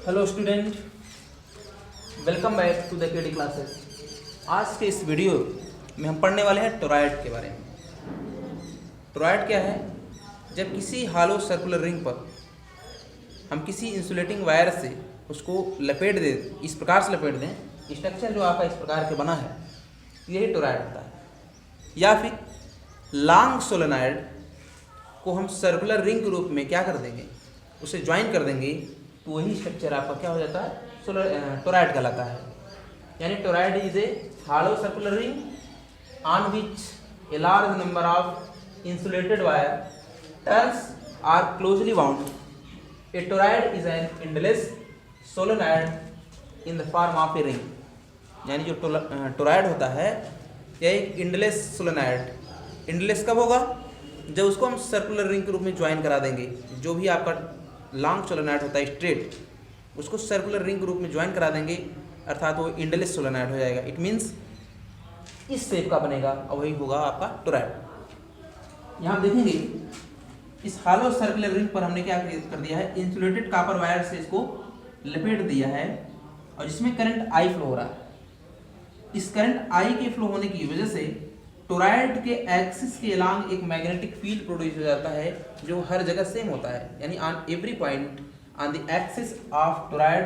Hello student, welcome back to the KD classes. आज के इस वीडियो में हम पढ़ने वाले हैं टोरॉयड के बारे में। टोरॉयड क्या है? जब किसी हालो सर्कुलर रिंग पर हम किसी इंसुलेटिंग वायर से उसको लपेट दें, इस प्रकार से लपेट दें, स्ट्रक्चर जो आपका इस प्रकार के बना है, यही टोरॉयड होता है। या फिर लॉन्ग सोलेनॉइड को हम सर्कुलर रिंग के रूप में क्या कर देंगे, उसे ज्वाइन कर देंगे, तो वही स्ट्रक्चर आपका क्या हो जाता है, टोरॉयड कहलाता है। यानी toroid is a hollow circular ring on which a large number of insulated wire turns are closely bound. A toroid is an endless solenoid in the form of a ring. यानी जो toroid होता है यह एक endless solenoid. Endless कब होगा? जब उसको हम सर्कुलर रिंग के रूप में ज्वाइन करा देंगे। जो भी आपका लॉन्ग सोलेनॉइड होता है स्ट्रेट, उसको सर्कुलर रिंग के रूप में ज्वाइन करा देंगे, अर्थात वो एंडलेस सोलेनॉइड हो जाएगा। इट मीन्स इस शेप का बनेगा और वही होगा आपका टोरॉयड। यहाँ देखेंगे इस हालो सर्कुलर रिंग पर हमने क्या कर दिया है, इंसुलेटेड कॉपर वायर से इसको लपेट दिया है और जिसमें करंट आई फ्लो हो रहा है। इस करंट आई के फ्लो होने की वजह से टोरॉयड के एक्सिस के अलोंग एक मैग्नेटिक फील्ड प्रोड्यूस हो जाता है, जो हर जगह सेम होता है। यानी on every point on the axis of toroid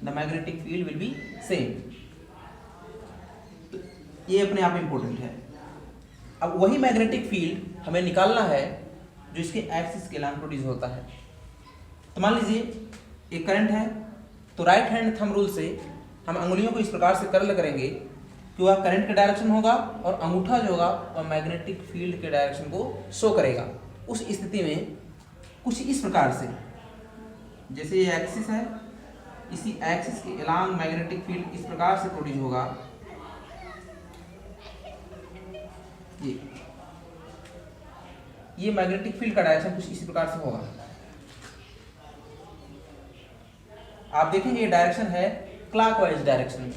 the magnetic field will be same. तो ये अपने आप इंपॉर्टेंट है। अब वही मैग्नेटिक फील्ड हमें निकालना है जो इसके एक्सिस के अलोंग प्रोड्यूस होता है। तो मान लीजिए एक करंट है, तो राइट हैंड थंब रूल से हम अंगुलियों को इस प्रकार से कर्ल करेंगे कि वह करंट का डायरेक्शन होगा और अंगूठा जो होगा वह मैग्नेटिक फील्ड के डायरेक्शन को शो करेगा। उस स्थिति में कुछ इस प्रकार से, जैसे ये एक्सिस है, इसी एक्सिस के अलोंग मैग्नेटिक फील्ड इस प्रकार से प्रोड्यूस होगा। ये मैग्नेटिक फील्ड का डायरेक्शन कुछ इसी प्रकार से होगा। आप देखेंगे ये डायरेक्शन है क्लॉकवाइज डायरेक्शन में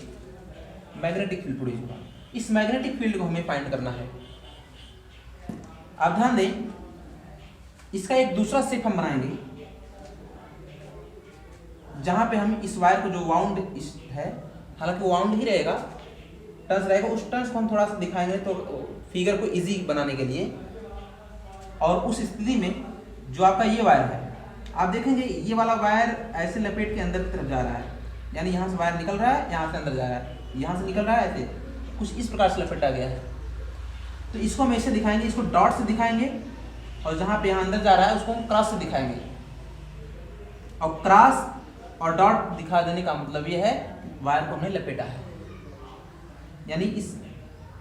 मैग्नेटिक फील्ड प्रोड्यूस होगा। इस मैग्नेटिक फील्ड को हमें फाइंड करना है। आप ध्यान दें, इसका एक दूसरा शेप हम बनाएंगे जहां पे हम इस वायर को जो वाउंड है, हालांकि वो वाउंड ही रहेगा, टर्न्स रहेगा, उस टर्न्स को हम थोड़ा सा दिखाएंगे तो फिगर को इजी बनाने के लिए। और उस स्थिति में जो आपका ये वायर है, आप देखेंगे ये वाला वायर ऐसे लपेट के अंदर की तरफ जा रहा है। यानी यहाँ से वायर निकल रहा है, यहाँ से अंदर जा रहा है, यहाँ से निकल रहा है, ऐसे कुछ इस प्रकार से लपेटा गया है। तो इसको हम ऐसे दिखाएंगे, इसको डॉट से दिखाएंगे, और जहाँ पे यहाँ अंदर जा रहा है उसको हम क्रॉस से दिखाएंगे। और क्रॉस और डॉट दिखा देने का मतलब ये है वायर को हमने लपेटा है। यानी इस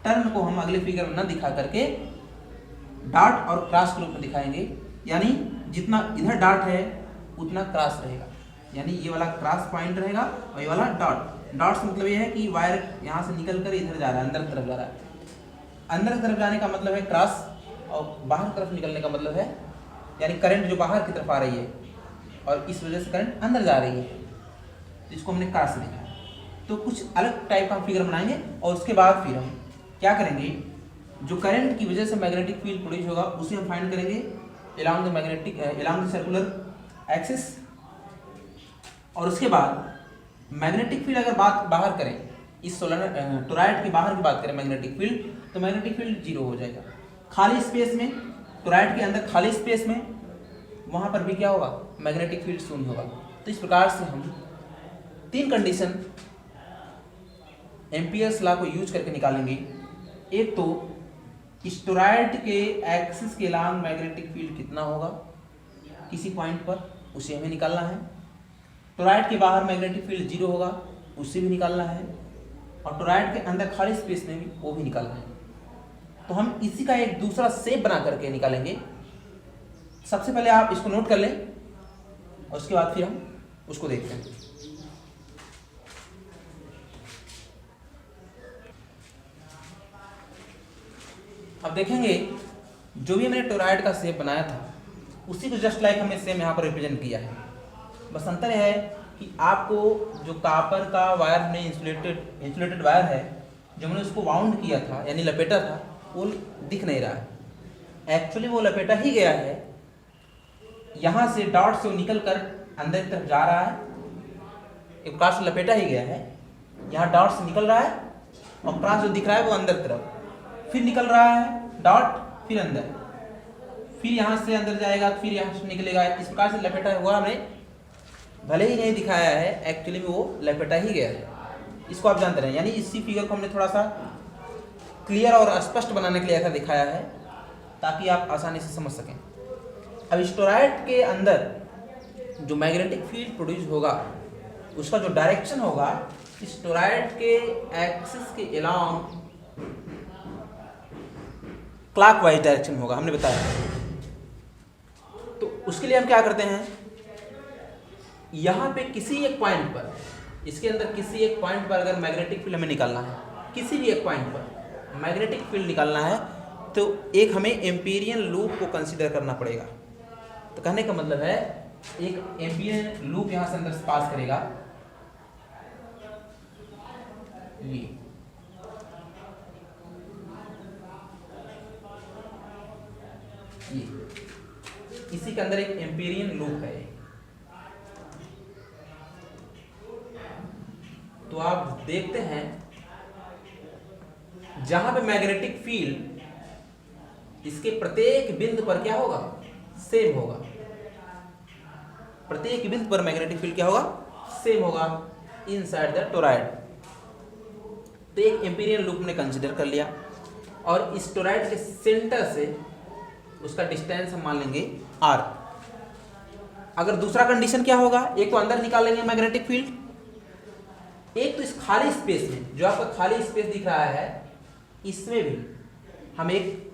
टर्न को हम अगले फिगर में न दिखा करके डॉट और क्रॉस के रूप में दिखाएंगे। यानी जितना इधर डॉट है उतना क्रॉस रहेगा। यानी ये वाला क्रॉस पॉइंट रहेगा और ये वाला डॉट। डॉट से मतलब ये है कि वायर यहाँ से निकल कर इधर जा रहा है, अंदर की तरफ जा रहा है। अंदर की तरफ जाने का मतलब है क्रॉस, और बाहर की तरफ निकलने का मतलब है, यानी करंट जो बाहर की तरफ आ रही है और इस वजह से करंट अंदर जा रही है, तो इसको हमने क्रॉस से देखा। तो कुछ अलग टाइप का फिगर बनाएंगे और उसके बाद फिर हम क्या करेंगे, जो करंट की वजह से मैग्नेटिक फील्ड प्रोड्यूस होगा उसे हम फाइंड करेंगे along the सर्कुलर एक्सिस। और उसके बाद मैग्नेटिक फील्ड अगर बाहर करें, इस टोरॉयड की बाहर की बात करें मैग्नेटिक फील्ड, तो मैग्नेटिक फील्ड जीरो हो जाएगा। खाली स्पेस में, टोरॉयड के अंदर खाली स्पेस में, वहां पर भी क्या होगा, मैग्नेटिक फील्ड शून्य होगा। तो इस प्रकार से हम तीन कंडीशन एम्पियर्स लॉ को यूज करके निकालेंगे। एक तो इस टोरॉयड के एक्सिस के अलोंग मैग्नेटिक फील्ड कितना होगा किसी पॉइंट पर, उसे हमें निकालना है। टोरॉयड के बाहर मैग्नेटिक फील्ड जीरो होगा, उससे भी निकालना है। और टोरॉयड के अंदर खाली स्पेस में भी वो भी निकालना है। तो हम इसी का एक दूसरा शेप बना करके निकालेंगे। सबसे पहले आप इसको नोट कर लें और उसके बाद फिर हम उसको देखते हैं। अब देखेंगे जो भी मैंने टोरॉयड का शेप बनाया था उसी को जस्ट लाइक हमने सेम यहाँ पर रिप्रेजेंट किया है। बस अंतर है कि आपको जो कॉपर का वायर में इंसुलेटेड वायर है, जो मैंने उसको वाउंड किया था यानी लपेटा था, वो दिख नहीं रहा है। एक्चुअली वो लपेटा ही गया है, यहाँ से डॉट से निकल कर अंदर की तरफ जा रहा है एक प्रकार से लपेटा ही गया है। यहाँ डॉट से निकल रहा है और क्रॉस जो दिख रहा है वो अंदर तरफ, फिर निकल रहा है डॉट, फिर अंदर, फिर यहाँ से अंदर जाएगा, फिर यहाँ से निकलेगा। इस प्रकार से लपेटा हुआ हमने भले ही नहीं दिखाया है, एक्चुअली में वो लपेटा ही गया है। इसको आप जानते रहे, यानी इसी फिगर को हमने थोड़ा सा क्लियर और स्पष्ट बनाने के लिए ऐसा दिखाया है ताकि आप आसानी से समझ सकें। अब इस टोरॉइड के अंदर जो मैग्नेटिक फील्ड प्रोड्यूस होगा उसका जो डायरेक्शन होगा इस टोरॉइड के एक्सिस के अलोंग क्लॉकवाइज डायरेक्शन होगा, हमने बताया। तो उसके लिए हम क्या करते हैं, यहाँ पे किसी एक पॉइंट पर, इसके अंदर किसी एक पॉइंट पर अगर मैग्नेटिक फील्ड हमें निकालना है, किसी भी एक पॉइंट पर मैग्नेटिक फील्ड निकालना है, तो एक हमें एम्पीरियन लूप को कंसीडर करना पड़ेगा। तो कहने का मतलब है एक एम्पीरियन लूप यहाँ से अंदर से पास करेगा, ये इसी के अंदर एक एम्पीरियन लूप है। तो आप देखते हैं जहां पे मैग्नेटिक फील्ड इसके प्रत्येक बिंदु पर क्या होगा, सेम होगा। प्रत्येक बिंदु पर मैग्नेटिक फील्ड क्या होगा, सेम होगा इनसाइड द टोरॉइड। तो एक एम्पीरियन लूप ने कंसीडर कर लिया और इस टोरॉइड के सेंटर से उसका डिस्टेंस हम मान लेंगे r। अगर दूसरा कंडीशन क्या होगा, एक तो अंदर निकालेंगे मैग्नेटिक फील्ड, एक तो इस खाली स्पेस में जो आपका खाली स्पेस दिख रहा है इसमें भी हम एक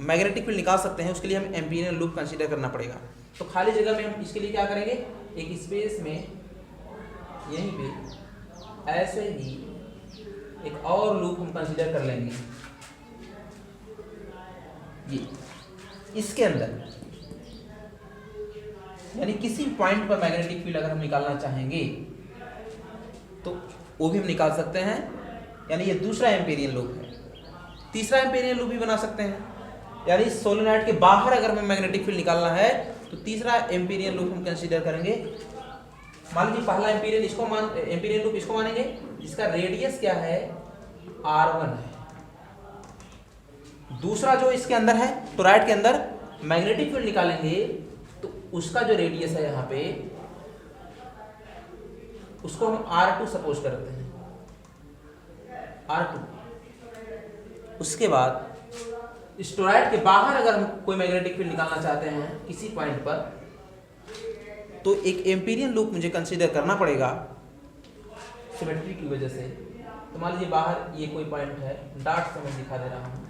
मैग्नेटिक फील्ड निकाल सकते हैं। उसके लिए हम एम्पीरियन लूप कंसीडर करना पड़ेगा। तो खाली जगह में हम इसके लिए क्या करेंगे, एक स्पेस में यहीं पे ऐसे ही एक और लूप हम कंसीडर कर लेंगे। ये इसके अंदर यानी किसी पॉइंट पर मैग्नेटिक फील्ड अगर हम निकालना चाहेंगे तो वो भी हम निकाल सकते हैं, यानी ये दूसरा एम्पीरियन लूप है। तीसरा एम्पीरियन लूप भी बना सकते हैं, यानी सोलेनॉइड के बाहर अगर हमें मैग्नेटिक फील्ड निकालना है तो तीसरा एम्पीरियन लूप हम कंसीडर करेंगे। मान लीजिए पहला एम्पीरियन लूप इसको मानेंगे, जिसका रेडियस क्या है, r1 है। दूसरा जो इसके अंदर है, टोरॉइड के अंदर मैग्नेटिक फील्ड निकालेंगे तो उसका जो रेडियस है यहाँ पे, उसको हम r2 सपोज करते हैं, r2। उसके बाद इस टोरॉइड के बाहर अगर हम कोई मैग्नेटिक फील्ड निकालना चाहते हैं किसी पॉइंट पर, तो एक एम्पीरियन लूप मुझे कंसीडर करना पड़ेगा सिमेट्री की वजह से। तो मान लीजिए बाहर ये कोई पॉइंट है, डॉट से मैं दिखा दे रहा हूं।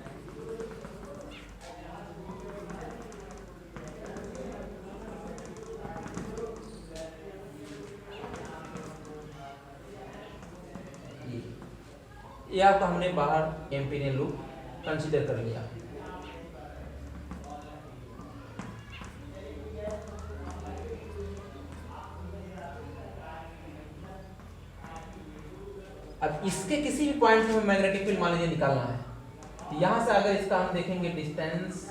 ये आपका हमने बाहर एम्पीरियन लूप कंसीडर कर लिया। अब इसके किसी भी पॉइंट से हमें मैग्नेटिक फील्ड मान लीजिए निकालना है, तो यहां से अगर इसका हम देखेंगे डिस्टेंस,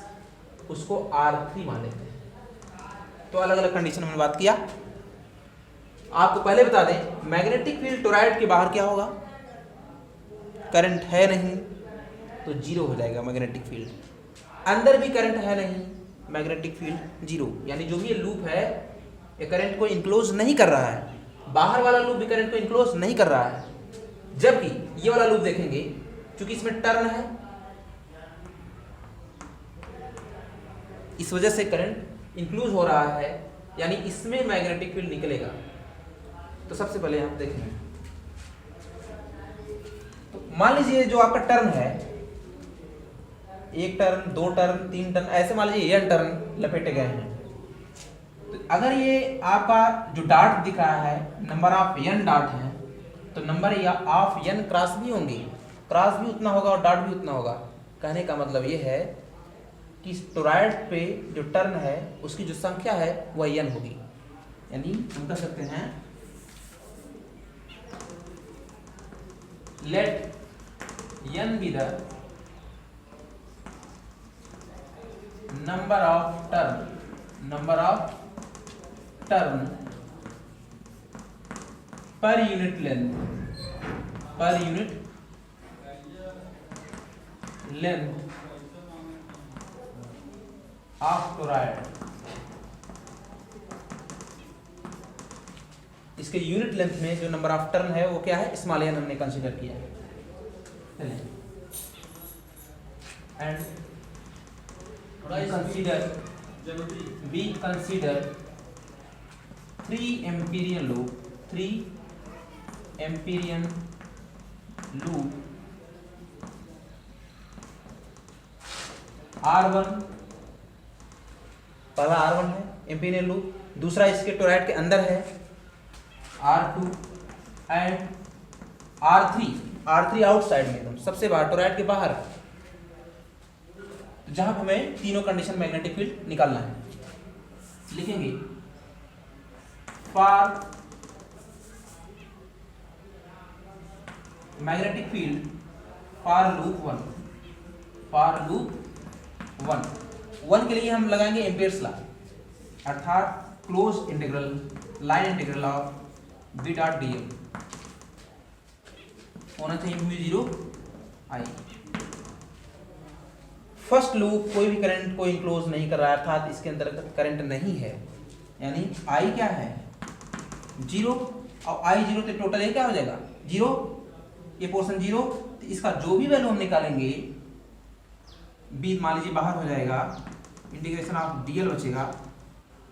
उसको r3 मान लेते हैं। तो अलग अलग कंडीशन में बात किया। आपको पहले बता दें मैग्नेटिक फील्ड टोरॉइड के बाहर क्या होगा, करंट है नहीं तो जीरो हो जाएगा मैग्नेटिक फील्ड। अंदर भी करंट है नहीं, मैग्नेटिक फील्ड जीरो, यानी जो भी ये लूप है ये करंट को इनक्लोज नहीं कर रहा है। बाहर वाला लूप भी करंट को इनक्लोज नहीं कर रहा है, जबकि ये वाला लूप देखेंगे क्योंकि इसमें टर्न है, इस वजह से करंट इंक्लूज हो रहा है, यानी इसमें मैग्नेटिक फील्ड निकलेगा। तो सबसे पहले आप देखेंगे, तो मान लीजिए जो आपका टर्न है, एक टर्न, दो टर्न, तीन टर्न, ऐसे मान लीजिए n टर्न लपेटे गए हैं। तो अगर ये आपका जो डॉट दिख रहा है नंबर ऑफ n डॉट है, तो नंबर या ऑफ n क्रॉस भी होंगे, क्रॉस भी उतना होगा और डॉट भी उतना होगा। कहने का मतलब ये है कि इस टोरॉइड पे जो टर्न है उसकी जो संख्या है वह n होगी। यानी हम कह सकते हैं let n be the number of turn per unit length of toroid, इसके यूनिट लेंथ में जो नंबर ऑफ टर्न है वो क्या है, स्मॉल n हमने कंसीडर किया है। And we consider 3 Amperian loop R1, पहला R1 है एम्पीरियन लूप, दूसरा इसके टोरॉइड के अंदर है R2 एंड R3 आउटसाइड में, एकदम सबसे बाहर, टोरॉइड के बाहर, जहां हमें तीनों कंडीशन मैग्नेटिक फील्ड निकालना है। लिखेंगे for magnetic field for loop 1 के लिए हम लगाएंगे एम्पियर्स लॉ, अर्थात close integral line integral of B dot D L होना चाहिए म्यू 0 आई। फर्स्ट लूप कोई भी करंट को इंक्लोज नहीं कर रहा है, अर्थात इसके अंदर करंट नहीं है, यानी आई क्या है 0 और आई 0 तो टोटल ये क्या हो जाएगा 0, ये पोर्शन 0, तो इसका जो भी वैल्यू हम निकालेंगे बी मान लीजिए बाहर हो जाएगा, इंटीग्रेशन ऑफ डीएल बचेगा,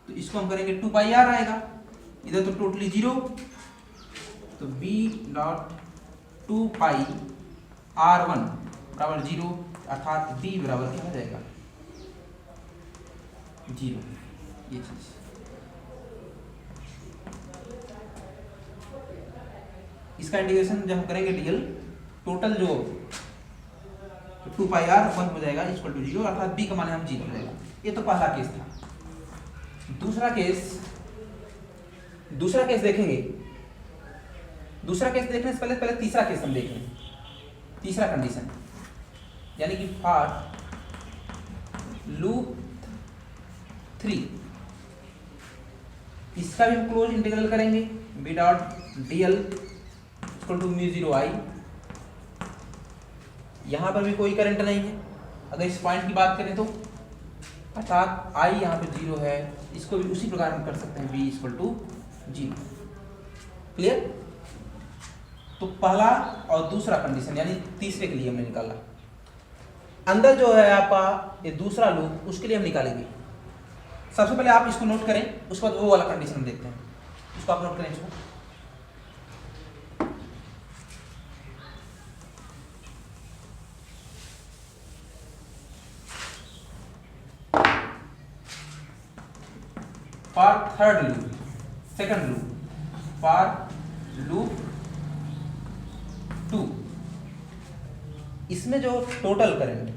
तो इसको हम करेंगे 2 पाई आर आएगा, इधर तो टोटली 0, तो बी डॉट 2 पाई R1 बराबर 0, अर्थात b बराबर क्या हो जाएगा 0। ये चीज इसका इंटीग्रेशन जब हम करेंगे डीएल, टोटल जो 2 पाई आर 1 हो जाएगा इक्वल टू 0, अर्थात b का मान हम 0 हो जाएगा। ये तो पहला केस था। दूसरा केस देखेंगे। दूसरा केस देखने से पहले तीसरा केस हम देखेंगे। तीसरा कंडीशन यानी कि फॉर लूप 3, इसका भी हम क्लोज इंटीग्रल करेंगे B dot D L equal to mu 0 I. यहां पर भी कोई करंट नहीं है, अगर इस पॉइंट की बात करें तो, अर्थात आई यहाँ पे 0 है, इसको भी उसी प्रकार हम कर सकते हैं बी इक्वल टू 0। क्लियर? तो पहला और दूसरा कंडीशन यानी तीसरे के लिए हमने निकाला। अंदर जो है आपका ये दूसरा लूप, उसके लिए हम निकालेंगे। सबसे पहले आप इसको नोट करें, उसके बाद वो वाला कंडीशन हम देखते हैं। इसको आप नोट करें इसको। For third loop, second loop, for loop 2, इसमें जो टोटल करंट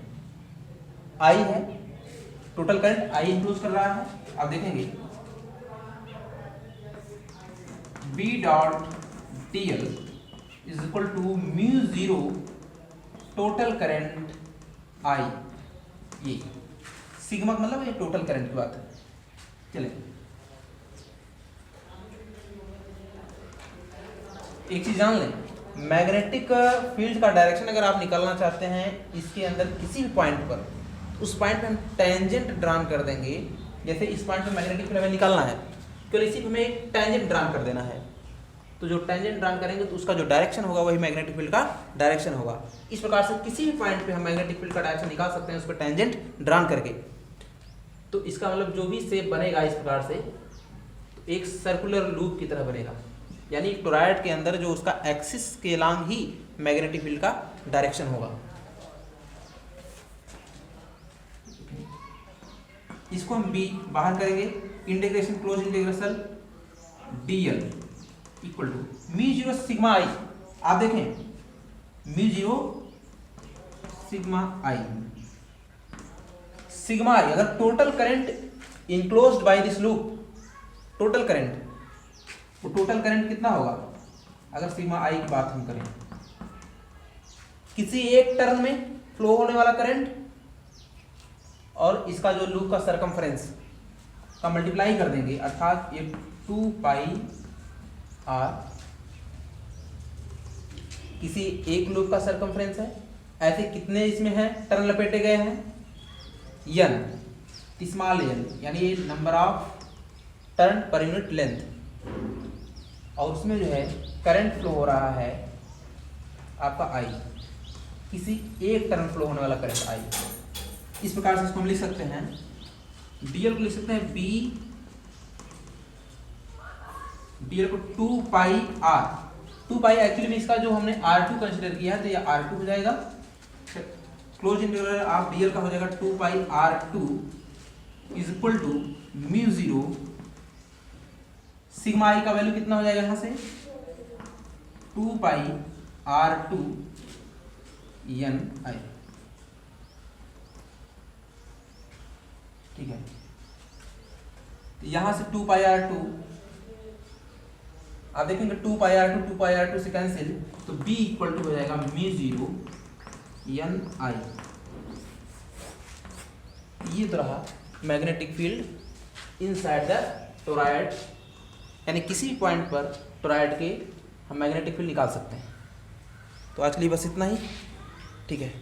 आई है, टोटल करंट आई इंक्लूड कर रहा है। आप देखेंगे B dot D L is equal to mu 0 total current I. ये सिग्मा मतलब ये टोटल करंट की बात है। चलिए एक चीज जान लें, मैग्नेटिक फील्ड का डायरेक्शन अगर आप निकालना चाहते हैं इसके अंदर किसी भी पॉइंट पर, उस पॉइंट पे हम टेंजेंट ड्रान कर देंगे। जैसे इस पॉइंट पे मैग्नेटिक फील्ड हमें निकालना है, केवल इसी पे हमें एक टेंजेंट ड्रान कर देना है। तो जो टेंजेंट ड्रान करेंगे तो उसका जो डायरेक्शन होगा वही मैग्नेटिक फील्ड का डायरेक्शन होगा। इस प्रकार से किसी भी पॉइंट पे हम मैग्नेटिक फील्ड का डायरेक्शन निकाल सकते हैं उस पर टेंजेंट ड्रान करके। तो इसका मतलब जो भी शेप बनेगा इस प्रकार से, तो एक सर्कुलर लूप की तरह बनेगा, यानी टोरॉइड के अंदर जो उसका एक्सिस के अलोंग ही मैग्नेटिक फील्ड का डायरेक्शन होगा। इसको हम बी बाहर करेंगे, integration close integration dl equal to mu 0 sigma I. आप देखें mu 0 sigma I, sigma I अगर total current enclosed by this loop, total current, तो टोटल करंट कितना होगा अगर सिग्मा आई की बात हम करें, किसी एक टर्न में फ्लो होने वाला करंट और इसका जो लूप का सरकमफ्रेंस का मल्टीप्लाई कर देंगे, अर्थात ये 2 पाई आर किसी एक लूप का सरकमफ्रेंस है। ऐसे कितने इसमें हैं टर्न लपेटे गए हैं, n, स्मॉल n, यानी number of turn per unit length. और उसमें जो है करंट फ्लो हो रहा है आपका I, किसी एक टर्न फ्लो होने वाला करंट I। इस प्रकार से इसको हम लिख सकते हैं, dl को लिख सकते हैं b, dl को 2 पाई r, 2 पाई एक्चुअली में इसका जो हमने r2 कंसीडर किया है तो ये r2 हो जाएगा। क्लोज इंटीग्रल ऑफ dl का हो जाएगा 2 pi r2 is equal to mu 0 sigma i का वैल्यू कितना हो जाएगा यहाँ से 2 पाई r2 n i। ठीक है, तो यहां से 2 पाई r2 आप देखेंगे 2 पाई r2 से कैंसिल, तो b इक्वल टू हो जाएगा म्यू 0 n i। ये तो रहा magnetic field inside the toroid, यानी किसी पॉइंट पर टोरॉइड के हम मैग्नेटिक फील्ड निकाल सकते हैं। तो आज के लिए बस इतना ही, ठीक है।